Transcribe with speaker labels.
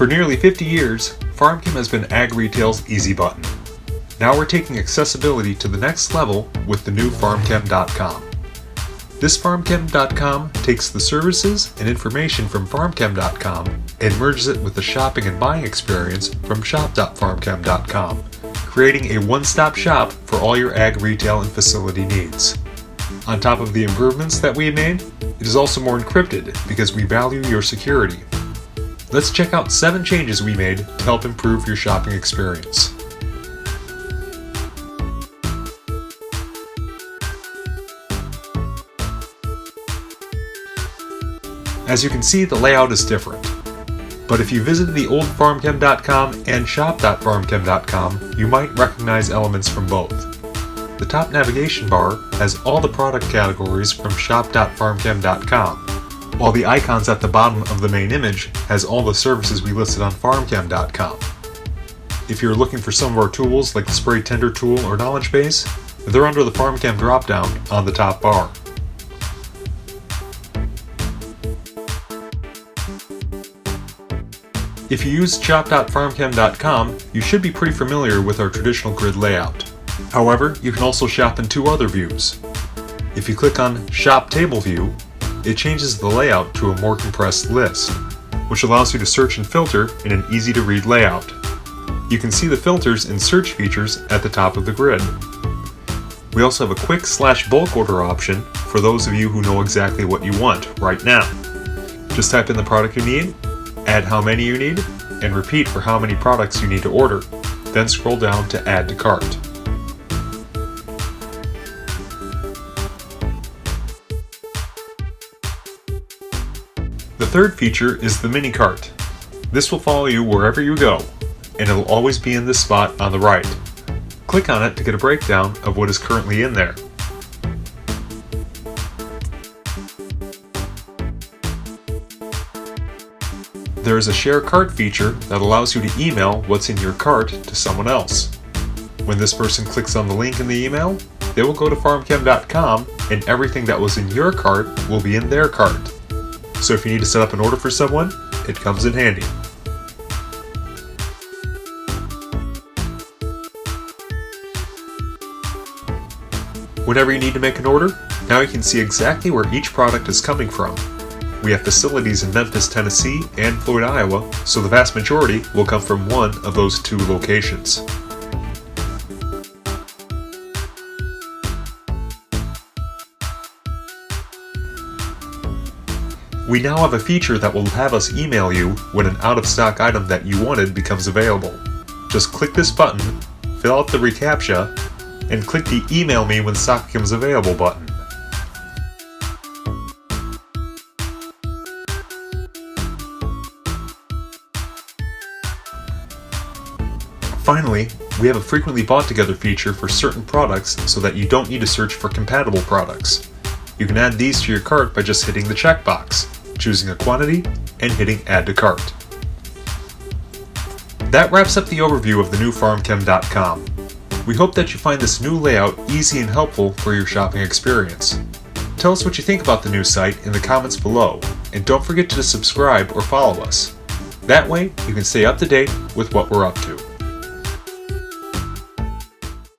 Speaker 1: For nearly 50 years, FarmChem has been Ag Retail's easy button. Now we're taking accessibility to the next level with the new FarmChem.com. This FarmChem.com takes the services and information from FarmChem.com and merges it with the shopping and buying experience from shop.farmchem.com, creating a one-stop shop for all your ag retail and facility needs. On top of the improvements that we made, it is also more encrypted because we value your security. Let's check out 7 changes we made to help improve your shopping experience. As you can see, the layout is different. But if you visited the old FarmChem.com and shop.farmchem.com, you might recognize elements from both. The top navigation bar has all the product categories from shop.farmchem.com, while the icons at the bottom of the main image has all the services we listed on farmchem.com. If you're looking for some of our tools like the Spray Tender tool or Knowledge Base, they're under the FarmChem dropdown on the top bar. If you use shop.farmchem.com, you should be pretty familiar with our traditional grid layout. However, you can also shop in 2 other views. If you click on Shop Table View, it changes the layout to a more compressed list, which allows you to search and filter in an easy-to-read layout. You can see the filters and search features at the top of the grid. We also have a quick /bulk order option for those of you who know exactly what you want right now. Just type in the product you need, add how many you need, and repeat for how many products you need to order, then scroll down to Add to Cart. The third feature is the mini cart. This will follow you wherever you go, and it'll always be in this spot on the right. Click on it to get a breakdown of what is currently in there. There is a Share Cart feature that allows you to email what's in your cart to someone else. When this person clicks on the link in the email, they will go to farmchem.com and everything that was in your cart will be in their cart. So if you need to set up an order for someone, it comes in handy. Whenever you need to make an order, now you can see exactly where each product is coming from. We have facilities in Memphis, Tennessee and Floyd, Iowa, so the vast majority will come from one of those 2 locations. We now have a feature that will have us email you when an out-of-stock item that you wanted becomes available. Just click this button, fill out the reCAPTCHA, and click the Email Me When Stock Becomes Available button. Finally, we have a frequently bought together feature for certain products so that you don't need to search for compatible products. You can add these to your cart by just hitting the checkbox, choosing a quantity, and hitting Add to Cart. That wraps up the overview of the new FarmChem.com. We hope that you find this new layout easy and helpful for your shopping experience. Tell us what you think about the new site in the comments below, and don't forget to subscribe or follow us. That way, you can stay up to date with what we're up to.